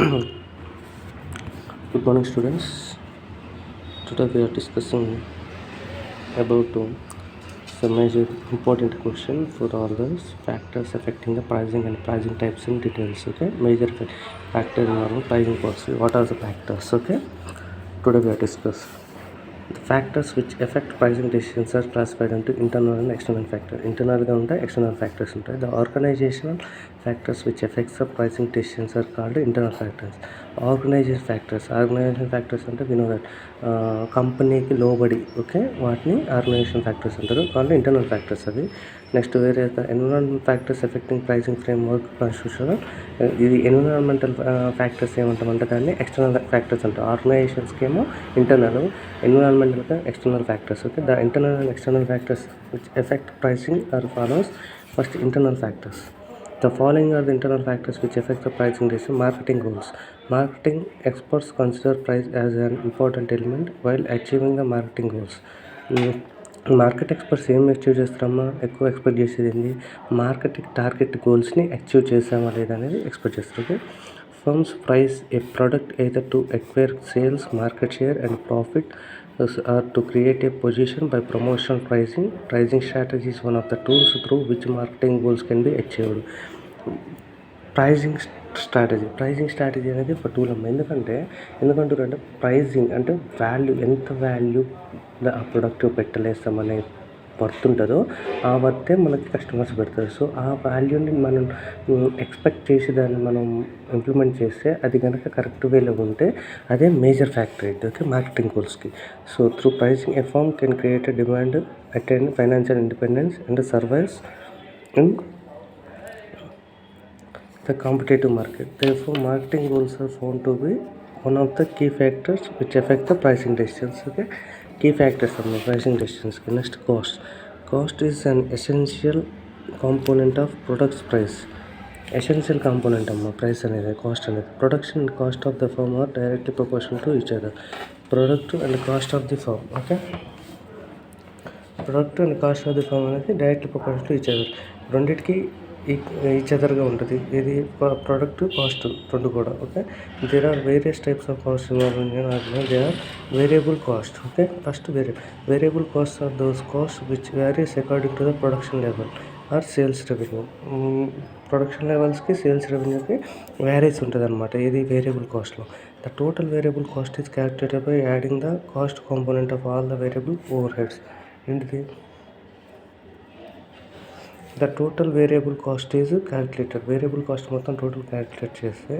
Good morning, students. Today we are discussing about some major important question for all those factors affecting the pricing and pricing types in details. Okay, major factor in pricing policy. What are the factors? Okay, today we are discuss the factors which affect pricing decisions are classified into internal and external factor. Internal ga untayi, external factors untayi. The organizational factors which affects the pricing decisions are called internal factors. Organization factors అంటే we know that కంపెనీకి లోబడి okay వాటిని organisation factors అంటారు. వాళ్ళు internal factors అవి. Next వేరే environment factors affecting pricing framework constitution. ఇది environmental factors ఏమంటామంటే దాన్ని ఎక్స్టర్నల్ ఫ్యాక్టర్స్ అంటారు. ఆర్గనైజేషన్స్కి ఏమో ఇంటర్నల్, ఎన్విరాన్మెంటల్గా external factors. Okay, the internal and external factors which affect pricing are follows. First internal factors. The following are the internal factors which affect the pricing decision. Marketing goals. Marketing experts consider price as an important element while achieving the marketing goals. Market experts ఏం achieve చేస్తారమ్మా? ఎక్కువ expect చేసేది ఏంటి? Marketing target గోల్స్ని achieve చేసామా లేదా అనేది expect చేస్తారు. Okay, firms price A product either to acquire sales, market share and profit or to create a position by promotional pricing. Pricing strategy is one of the tools through which marketing goals can be achieved. Pricing strategy అనేది ఒక tool అమ్మ. ఎందుకంటే pricing అంటే value, ఎంత value ఆ product పెట్టలేస్తామనే worth ఉంటుందో ఆ వర్తే మనకి కస్టమర్స్ పెడతారు. సో ఆ వాల్యూని మనం ఎక్స్పెక్ట్ చేసి దాన్ని మనం ఇంప్లిమెంట్ చేస్తే అది కనుక కరెక్ట్ వేలో ఉంటే అదే మేజర్ ఫ్యాక్టర్ అయితే ఓకే మార్కెటింగ్ గోల్స్కి. So through pricing a firm can create a demand, attain financial independence and survives in the competitive market. Therefore, marketing goals are found to be one of the key factors which affect the pricing decisions. Okay, key factors of the pricing decisions. Next, cost is an essential component of product's price. Essential component of price అనేది cost అనేది. Production and cost of the firm are directly proportional to each other. Product and cost of the firm. Okay, product and cost of the firm అనేది directly proportional to each other. రెండింటికి each అదర్గా ఉంటుంది. ఇది product cost రెండు కూడా. Okay, there are various types of cost they are variable cost. Okay, first variable cost are those cost which various according to the production level or sales revenue. Production లెవెల్స్కి sales రెవెన్యూకి various ఉంటుంది అనమాట. ఇది variable కాస్ట్లో. The total variable cost is calculated by adding the cost component of all the variable overheads. ఏంటిది? The total variable cost is calculated. Variable cost మొత్తం total calculate చేస్తే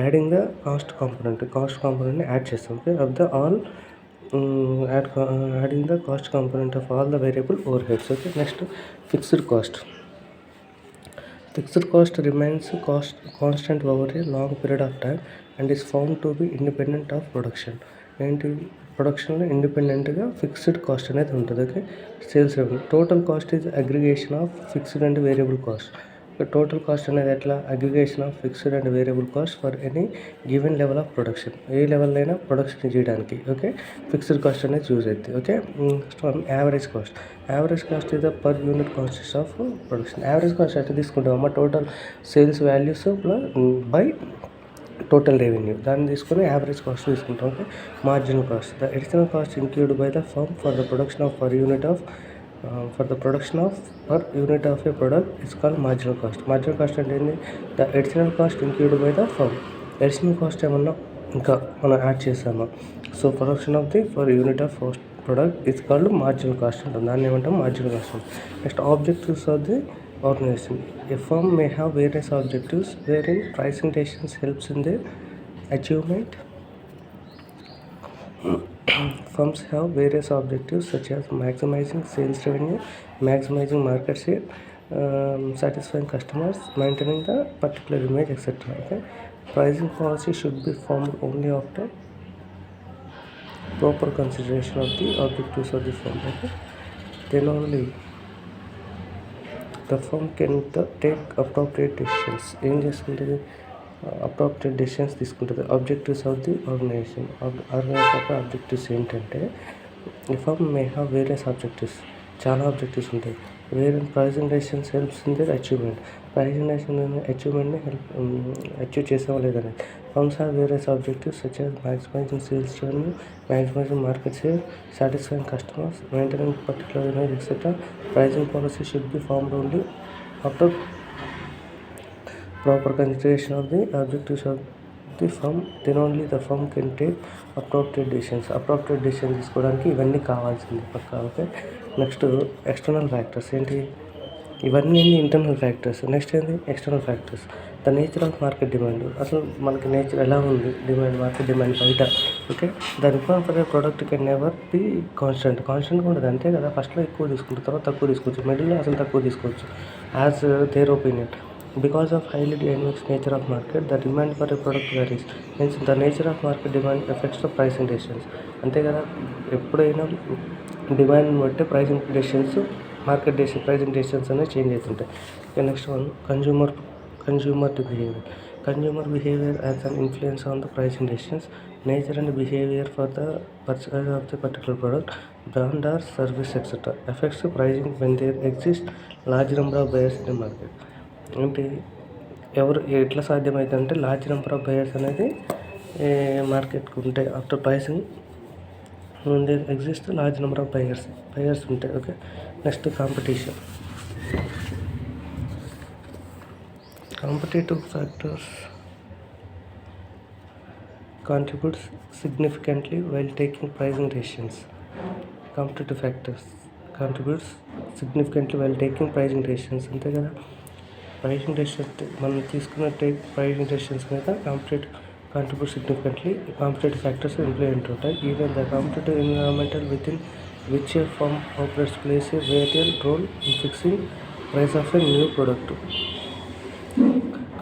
adding the cost కాంపోనెంట్ని add చేస్తాం. Okay, of the all adding the cost component of all the variable overheads. Okay, next fixed cost. Fixed cost remains constant over a long period of time and is found to be independent of production. ఏంటి? ప్రొడక్షన్లో ఇండిపెండెంట్గా fixed cost అనేది ఉంటుంది. Okay, sales revenue. Total cost is aggregation of fixed and variable cost. Total cost అనేది ఎట్లా? Aggregation of fixed and variable cost for any given level of production. ఏ level అయినా production చేయడానికి ఓకే ఫిక్స్డ్ కాస్ట్ అనేది use అవుతుంది. Okay, average cost. Average cost is the per unit cost of production. Average cost ఎట్లా తీసుకుంటామమ్మా? Total sales values by total revenue, దాన్ని తీసుకొని average cost తీసుకుంటాం. Okay, marginal cost. The additional cost include by the firm for the production of per unit of a product is called marginal cost. Marginal cost అంటే ఏంటి? The additional cost include by the firm. Additional cost ఏమన్నా ఇంకా మనం add చేస్తామా? So production of the for unit of product is called marginal cost ఉంటుంది. దాన్ని ఏమంటాం? Marginal cost. Next objectives of the organization. A firm may have various objectives wherein pricing decisions helps in their achievement. Firms have various objectives such as maximizing sales revenue, maximizing market share, satisfying customers, maintaining the particular image, etc. Okay, pricing policy should be formed only after proper consideration of the objectives of the firm. Okay, then only the firm can take appropriate decisions. ఏం చేస్తుంటుంది? Appropriate decisions తీసుకుంటుంది. Objectives of the organisation యొక్క objectives ఏంటంటే ఈ firm may have various objectives, చాలా objectives ఉంటాయి. వేరే pricing decisions helps in their achievement. Pricing అచీవ్మెంట్ని అచీవ్ చేసామా లేదని. Firms have various objectives such as maximizing sales revenue, maximizing market share, satisfying customers, maintaining particular image, etc. Pricing policy should be formed only after proper consideration of the objectives of the firm. Then only the firm can take appropriate decisions. Appropriate decision తీసుకోవడానికి ఇవన్నీ కావాల్సింది పక్కా. Okay, next external factors ఏంటి, ఇవన్నీ internal factors. Next ఏంటి external factors. The nature of market demand, అసలు మనకి nature ఎలా ఉంది, డిమాండ్ మార్కెట్ డిమాండ్ బయట. Okay, the requirement for a product can never be కాన్స్టెంట్గా ఉంటుంది, అంతే కదా. ఫస్ట్లో ఎక్కువ తీసుకుంటారు, తర్వాత తక్కువ తీసుకోవచ్చు, మిడిల్లో అసలు తక్కువ తీసుకోవచ్చు, as their opinion. Because of highly dynamic nature of market, the demand for a product varies. Hence, the nature of market demand affects the pricing decisions. అంతే కదా, ఎప్పుడైనా డిమాండ్ బట్టి pricing decisions, market pricing decisions అనేవి change అవుతుంటాయి. Next one consumer behaviour. Consumer behavior has an influence on the pricing decisions. Nature and behavior for the purchase of the particular product, brand or service, etc. affects the pricing when there exists large number of buyers in the market. అంటే ఎవరు ఎట్లా సాధ్యమవుతుంది అంటే large number of buyers అనేది మార్కెట్కి ఉంటాయి. After pricing ముందే exist large number of buyers ఉంటాయి. Okay, next competitive factors contributes significantly while taking pricing decisions. Competitive factors contributes significantly while taking pricing decisions. అంతే కదా, ప్రైసింగ్ డెసిషన్స్ మనం తీసుకున్న pricing decisions మీద contribute significantly competitive factors implement ఉంటాయి. Even the competitive environmental within which a firm operates plays a vital role in fixing price of a new product.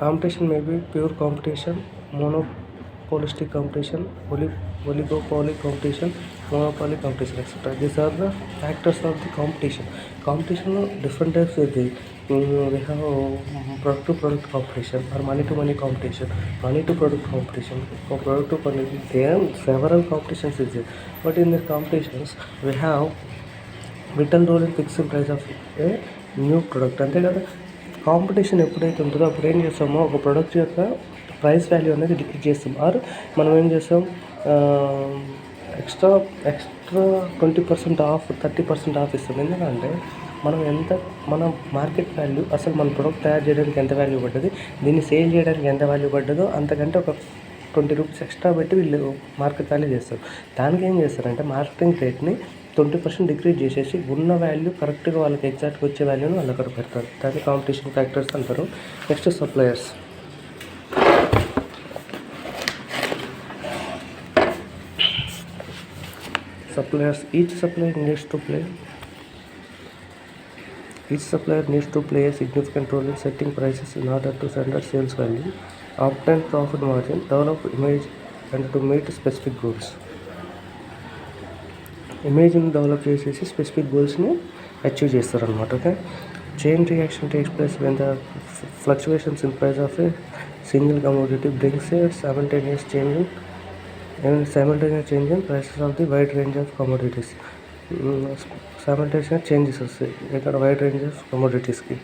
Competition may be pure competition, monopolistic competition, oligopoly competition, monopoly competition, etc. These are the factors of the competition. Competition different types of the we have product to product competition or money to money competition, money to product competition, product to money. There are several competitions is there, but in the competitions we have vital role in fixing price of a new product. అంతే కదా, competition ఎప్పుడైతే ఉంటుందో అప్పుడు ఏం చేస్తామో ఒక product యొక్క price value అనేది డిక్రీజ్ చేస్తాం, ఆర్ మనం ఏం చేస్తాం ఎక్స్ట్రా 20% ఆఫ్ 30% ఆఫ్ ఇస్తాం. ఎందుకంటే మన మార్కెట్ వాల్యూ, అసలు మన ప్రొడక్ట్ తయారు చేయడానికి ఎంత వాల్యూ పడ్డది, దీన్ని సేల్ చేయడానికి ఎంత వాల్యూ పడ్డదో అంతకంటే ఒక 20 రూపీస్ ఎక్స్ట్రా పెట్టి వీళ్ళు మార్కెట్ వాల్యూ చేస్తారు. దానికి ఏం చేస్తారంటే మార్కెటింగ్ రేట్ని 20% డిక్రీజ్ చేసేసి ఉన్న వాల్యూ కరెక్ట్గా వాళ్ళకి ఎగ్జాక్ట్గా వచ్చే వాల్యూని వాళ్ళు అక్కడ పెడతారు. దాన్ని కాంపిటీషన్ ఫ్యాక్టర్స్ అంటారు. Next suppliers. Each supplier needs to play a significant role in setting prices in order to generate sales value, obtain profit margin, develop image, and to meet specific goals. ఇమేజ్ని develop చేసేసి specific గోల్స్ని achieve చేస్తారనమాట. Okay, chain reaction takes place when the fluctuations in price of a single commodity brings A simultaneous change in prices of the wide range of commodities. Simultaneous changes వస్తాయి ఇక్కడ wide range of కమోడిటీస్కి.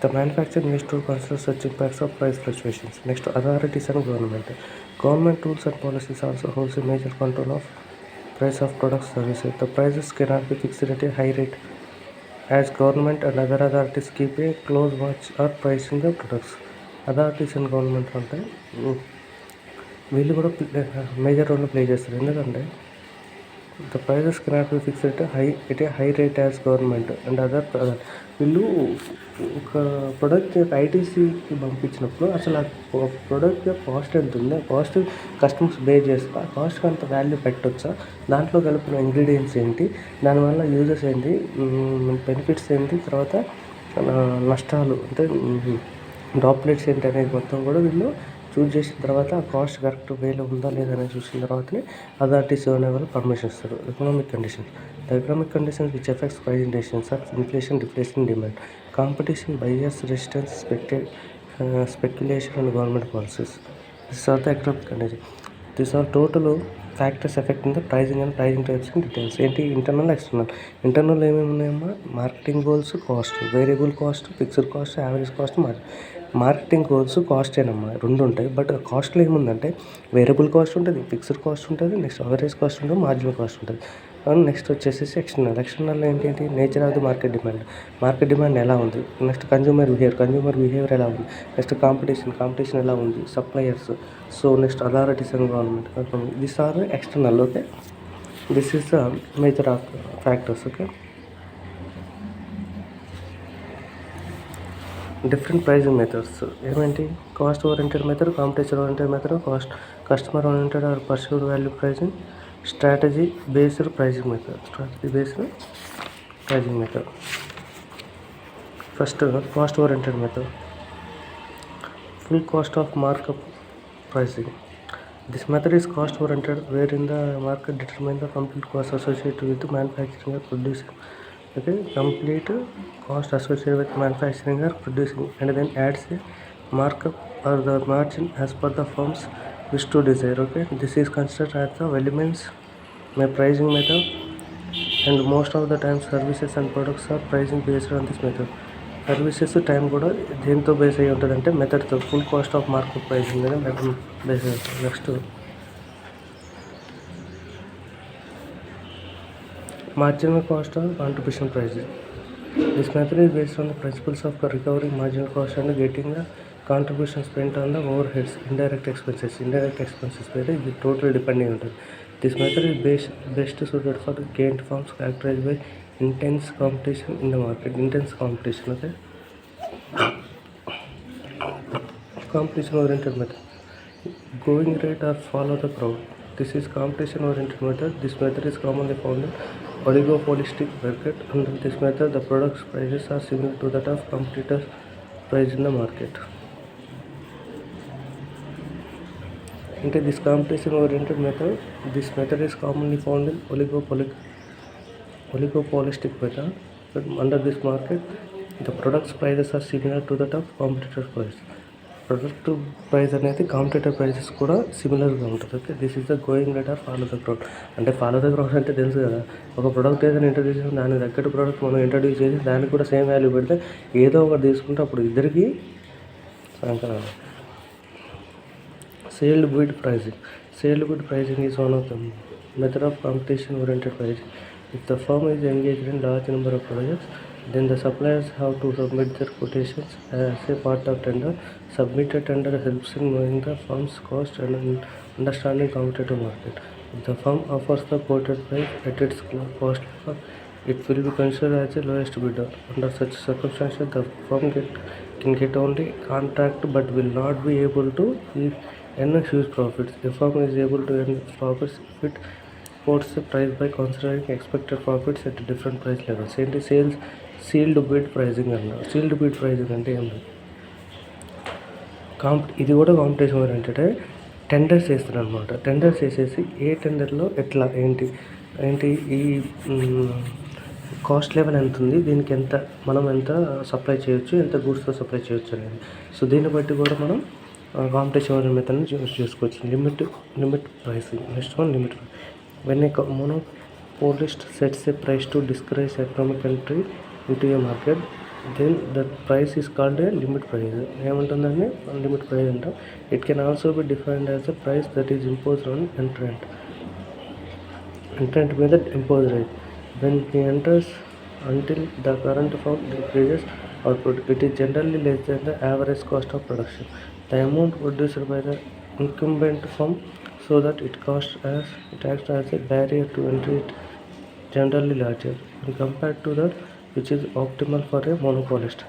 The manufacturer needs to consider such impacts of price fluctuations. Next, authorities and government. Government tools and policies also holds a major control of price of products services. The prices cannot be fixed at a high rate as government and other authorities keep a close watch on pricing the products. Authorities and government అంటే వీళ్ళు కూడా major role play చేస్తారు. ఎందుకంటే the prices cannot be fixed at a high rate as government and other. వీళ్ళు ఒక product ఐటీసీకి పంపించినప్పుడు అసలు ఆ ప్రోడక్ట్ యొక్క కాస్ట్ ఎంత ఉంది, ఆ కాస్ట్ కస్టమర్స్ బే చేస్తా, ఆ కాస్ట్కి అంత వాల్యూ పెట్టొచ్చా, దాంట్లో కలిపిన ఇంగ్రీడియంట్స్ ఏంటి, దానివల్ల యూజెస్ ఏంటి, బెనిఫిట్స్ ఏంటి, తర్వాత నష్టాలు అంటే డ్రాప్లెట్స్ ఏంటి అనేది మొత్తం కూడా వీళ్ళు చూస్ చేసిన తర్వాత ఆ కాస్ట్ కరెక్ట్ వేలో ఉందా లేదని చూసిన తర్వాతనే అథారిటీస్ అనే వాళ్ళు పర్మిషన్ ఇస్తారు. Economic conditions. The economic conditions which affects pricing decisions are inflation, deflation, demand, competition, buyers resistance, speculation and government policies. This are the economic condition. This are total factors affecting the pricing and pricing types and details. ఏంటి? Internal, external. Internal ఏమేమి ఉన్నాయమ్మా? Marketing goals, cost, variable cost, fixed cost, average cost, marketing goals కాస్టేనమ్మా, రెండు ఉంటాయి. But కాస్ట్లో ఏముందంటే variable cost ఉంటుంది, fixed cost ఉంటుంది, నెక్స్ట్ యావరేజ్ కాస్ట్ ఉంటుంది, మార్జినల్ కాస్ట్ ఉంటుంది. నెక్స్ట్ వచ్చేసి ఎక్స్టర్నల్ ఏంటి? Nature of the market demand ఎలా ఉంది, నెక్స్ట్ కన్జ్యూమర్ బిహేవియర్ ఎలా ఉంది, నెక్స్ట్ కాంపిటీషన్ ఎలా ఉంది, suppliers, so next authorities and government. This are external. Okay, this is the major of factors. Okay, different pricing methods ఏమేంటి? Cost oriented method, competition oriented method, customer oriented or perceived value pricing, strategy based pricing method. First cost oriented method. Full cost of markup pricing. This method is cost oriented, wherein the market determines the complete cost associated with the manufacturing or producing. Okay, complete cost associated with manufacturing or producing, and then adds a markup or the margin as per the firm's wish to desire. Okay, this is considered as the elements my pricing method, and most of the time services and products are pricing based on this method. Services time కూడా దేంతో base అయ్యి ఉంటుంది అంటే మెథడ్తో. Full cost of market pricing మీద method base అవుతుంది. Next marginal cost of contribution pricing. This method is based on the principles of recovering marginal cost and getting the contribution spent on the overheads, indirect expenses మీద ఇది total depending ఉంటుంది. This method is best suited for gain firms characterized by intense competition in the market. Okay, competition oriented method. Going rate or follow the crowd. This is competition oriented method. This method is commonly found in oligopolistic market. Under this method the products prices are similar to that of competitors price in the market. Into this competition oriented method, this method is commonly found in oligopolistic method. Under this market the products prices are similar to that of competitor price. Product price అనేది competitor prices కూడా సిమిలర్గా ఉంటుంది. Okay, this is the going rate or follow the crowd. అంటే follow the crowd అంటే తెలుసు కదా, ఒక product ఏదైనా ఇంట్రడ్యూస్ చేసి దానికి తగ్గట్టు ప్రోడక్ట్ మనం ఇంట్రడ్యూస్ చేసి దానికి కూడా సేమ్ వాల్యూ పెడితే ఏదో ఒకటి తీసుకుంటే అప్పుడు ఇద్దరికి సాయంకాలం. Sealed bid pricing is one of the method of competition oriented pricing. If the firm is engaged in large number of projects, then the suppliers have to submit their quotations as a part of tender. Submitted tender helps in knowing the firm's cost and understanding competitive market. If the firm offers the quoted price at its cost level, it will be considered as the lowest bidder. Under such circumstances, the firm can get only contract but will not be able to earn huge profits. The firm is able to earn profits if it quotes the price by considering expected profits at different price levels. ఏంటి? Sealed bid pricing అన్నారు. Sealed bid pricing అంటే ఏమి? ఇది కూడా competition oriented. Tenders వేస్తారు అనమాట. Tenders వేసేసి ఏ టెండర్లో ఎట్లా ఏంటి ఈ కాస్ట్ లెవెల్ ఎంత ఉంది, దీనికి మనం ఎంత సప్లై చేయొచ్చు, ఎంత గూడ్స్తో సప్లై చేయొచ్చు అనేది. సో దీన్ని బట్టి కూడా మనం కాంపిటీషన్ ఓరియంటెడ్ మెథడ్ని యూస్ చేసుకోవచ్చు. Limit pricing. Next one limit. When a monopolist sets a price to discourage economic entry into a market, then that price is called a limit price. ఏమంటుందండి? Limit price అంటాం. It can also be defined as a price that is imposed on entrant మీద impose rate. When he enters until the current firm increases output, it is generally less than the average cost of production. The amount produced by the incumbent firm, so that it acts as a barrier to entry, it generally larger when compared to that which is optimal for a monopolist.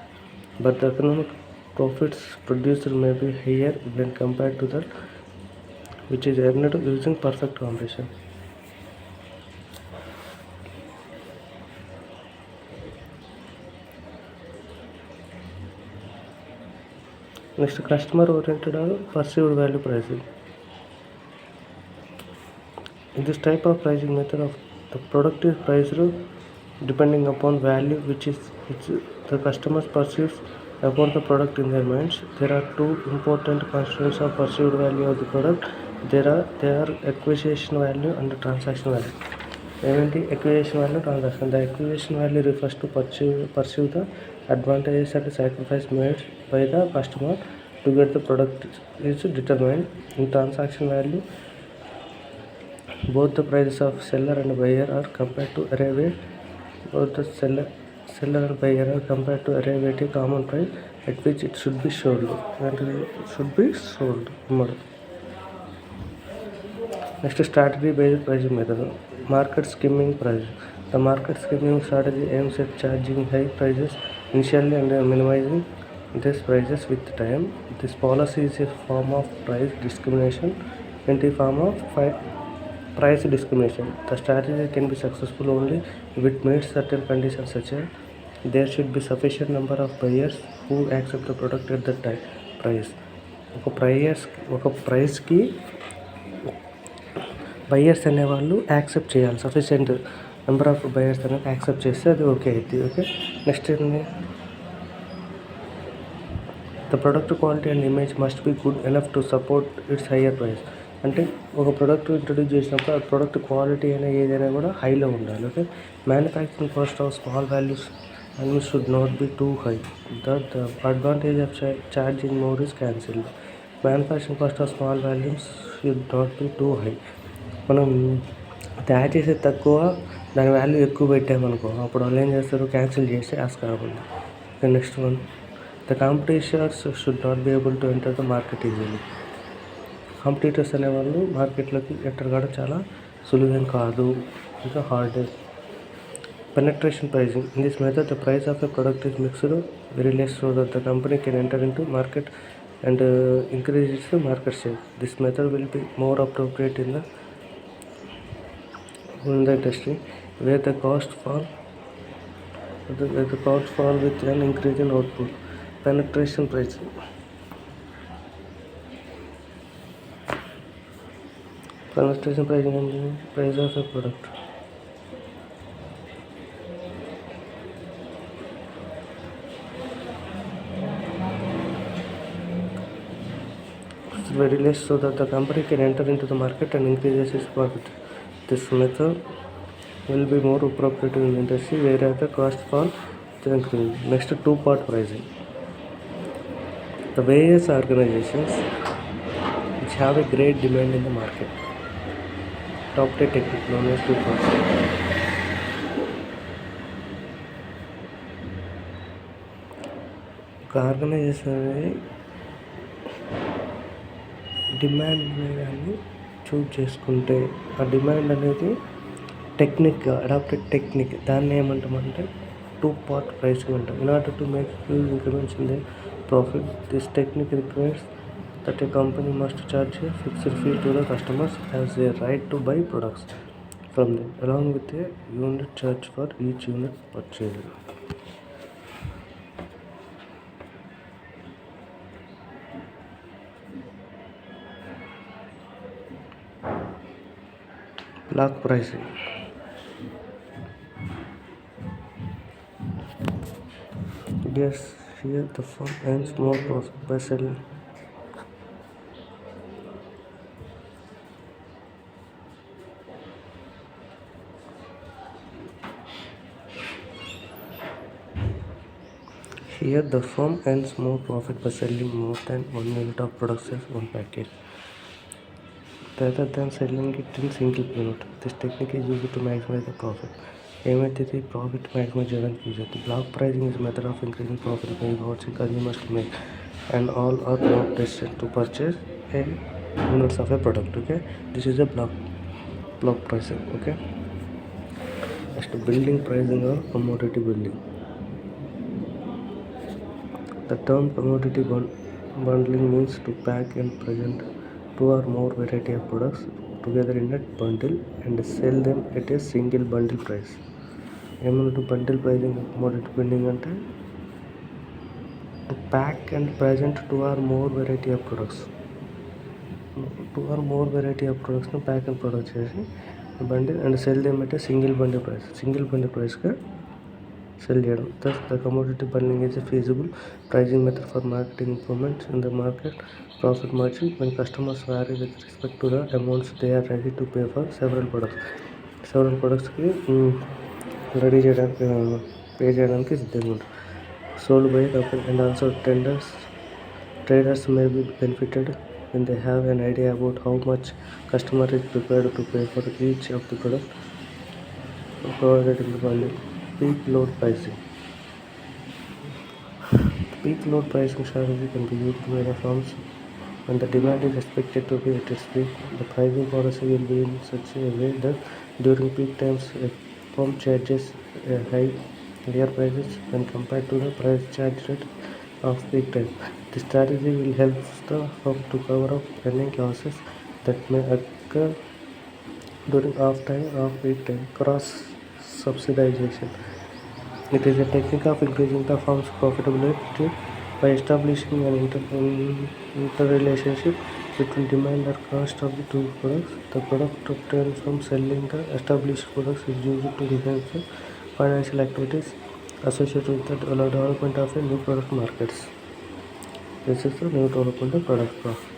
But the economic profits produced may be higher when compared to that which is earned using perfect competition. Next, customer oriented or perceived value pricing. In this type of pricing method, of the product is priced depending upon value which the customer perceives about the product in their minds. There are two important constituents of perceived value of the product They are acquisition value and transaction value. ఏమిటి acquisition value, transaction? The acquisition value refers to pursue the advantages and sacrifice made by the customer to get the product is determined. In transaction value, both the prices of seller and buyer are compared to arrive at both the seller and buyer are compared to arrive at a common price at which it should be sold. Next, strategy based pricing method. Market skimming price. The market skimming strategy aims at charging high prices initially and minimizing these prices with time. This policy is a form of price discrimination. Price discrimination. The strategy can be successful only if it meets certain conditions, such as there should be sufficient number of buyers who accept the product at that price. ఒక ప్రైస్కి buyers అనేవాళ్ళు accept చేయాలి. Sufficient number of buyers అనేది accept చేస్తే అది okay అవుతుంది. Okay, next ఏంటి? The product quality and image must be good enough to support it's higher price. అంటే ఒక ప్రోడక్ట్ ఇంట్రొడ్యూస్ చేసినప్పుడు ఆ ప్రోడక్ట్ క్వాలిటీ అయినా ఏదైనా కూడా హైలో ఉండాలి. Okay, manufacturing cost of small values and should not be too high. The advantage of charging more is cancelled. Manufacturing cost of small volumes should not be too high. మనం తయారు చేసేది తక్కువ, దాని వాల్యూ ఎక్కువ పెట్టామనుకో, అప్పుడు వాళ్ళు ఏం చేస్తారు? క్యాన్సిల్ చేస్తే ఆస్కారం ఉంది. Next one, the competitors should not be able to enter the market easily. Competitors అనేవాళ్ళు మార్కెట్లోకి ఎంటర్ కావడం చాలా సులువేం కాదు, ఇంకా hard. Penetration pricing. In this method, the price of a product is mixed very less so that the company can enter into market and increase its market share. This method will be more appropriate in the industry where the cost fall with an increase in output. Penetration pricing. Penetration pricing and the price of a product. Very less so that the company can enter into the market and increase its profit. This method will be more appropriate in the industry where the cost fall with increase. Next, two-part pricing. The various organizations which have a great demand in the market. Top 10 technique known as two-part. ఒక organisation అనేది demand అనేదాన్ని choose చేసుకుంటే, ఆ demand అనేది టెక్నిక్గా adapted technique, దాన్ని ఏమంటామంటే two part pricing అంటాం. In order to make huge increments in the profit, this technique requires that A company must charge A fixed fee to the customers as a right to buy products from them along with a unit charge for each unit purchase. Block pricing. Yes, here the firm earns more profit by selling. Here the firm earns more profit by selling more than one unit of products as one package, rather than selling it in single unit. This technique is used to maximize the profit. ఏమైతే profit maximize చేయడానికి use అవుతుంది. Block pricing is method of increasing profit by watching consumers to make and all or not destined to purchase a units of a product. Okay, this is a block pricing. Okay, next building pricing or commodity building. The term commodity bundling means to pack and present two or more variety of products together in a bundle and sell them at a single bundle price. ఏమన్నట్టు bundle pricing commodity building అంటే to pack and present two or more variety of ప్రొడక్ట్స్ని pack and product చేసి bundle and sell them అంటే single bundle ప్రైస్గా sell చేయడం. Thus, the commodity bundling is a feasible pricing method for marketing improvements in the market profit margin when customers vary with respect to the amounts they are ready to pay for several productsకి ready చేయడానికి pay చేయడానికి సిద్ధంగా ఉంటారు. Sold by a company and also traders may be benefited when they have an idea about how much customer is prepared to pay for each of the product provided in the bundle. Peak load pricing. Peak load pricing strategy can be used in many forms. When the demand is expected to be at its peak, the pricing policy will be in such a way that during peak times a firm charges higher prices when compared to the price charge rate of peak time. The strategy will help the firm to cover up any losses that may occur during off time or peak time. Cross subsidization. It is a technique of increasing the firm's profitability by establishing an interrelationship between demand and cost of the two products. The product obtained from selling the established products is used to enhance the financial activities associated with the development of a new product markets. This is the new development of product profit.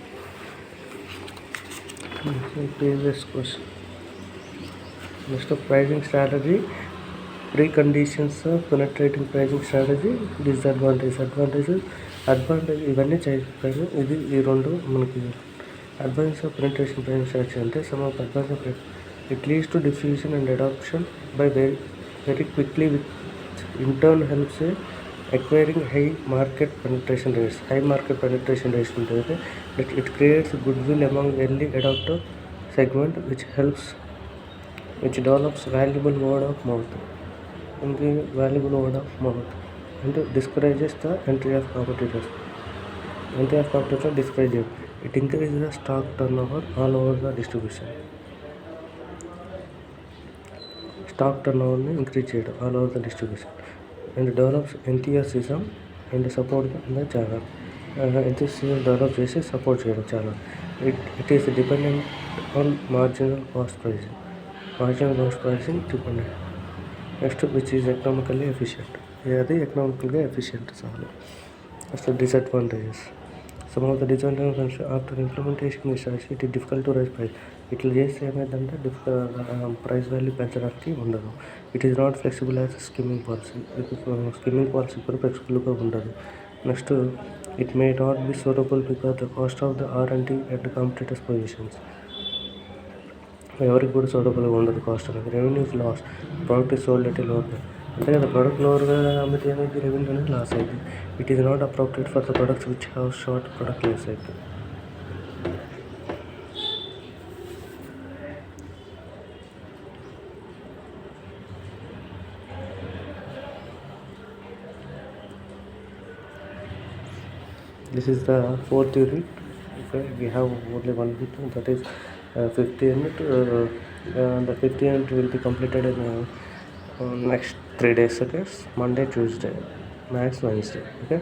Previous question. Next, pricing strategy. Preconditions of penetrating pricing strategy. Advantage ఇవన్నీ చెప్పాను. ఇది ఈ రెండు మనకి advance of penetration pricing strategy అంటే some of advance of it leads to diffusion and adoption by very quickly which in turn helps acquiring high market penetration rates ఉంటుంది. It creates goodwill among early adopter segment which develops valuable word of mouth and discourages the entry of competitors. Discourages. It increases the stock turnover all over the distribution. Stock turnover increase చేయడం all over the distribution and develops enthusiasm and support in the channel. Enthusiasm develop చేసి support చేయడం channel. It is dependent on marginal cost pricing dependent. Next, which is economically efficient. అది economically efficient చాలు. Next, disadvantages. Some of the disadvantages after implementation is it is difficult to raise price. ఇట్లా చేస్తే ఏమైందంటే price value పెంచడానికి ఉండదు. It is not flexible as skimming policy కూడా ఫ్లెక్సిబుల్గా ఉండదు. Next, it may not be suitable because the cost of the R&D and competitors positions. ఎవరికి కూడా సూటబుల్గా ఉండదు కాస్ట్ అనేది. Revenues loss. Product is sold at lower అంతే కదా. ప్రోడక్ట్ లోవర్గా అమ్మితే ఏమైంది, రెవెన్యూ అనేది లాస్ అయింది. It is not appropriate for the products which have short product life cycle. This is the fourth unit. Okay, we have only one unit, that is fifth unit. The fifth unit will be completed in next 3 days. Okay, Monday, Tuesday, max Wednesday. Okay.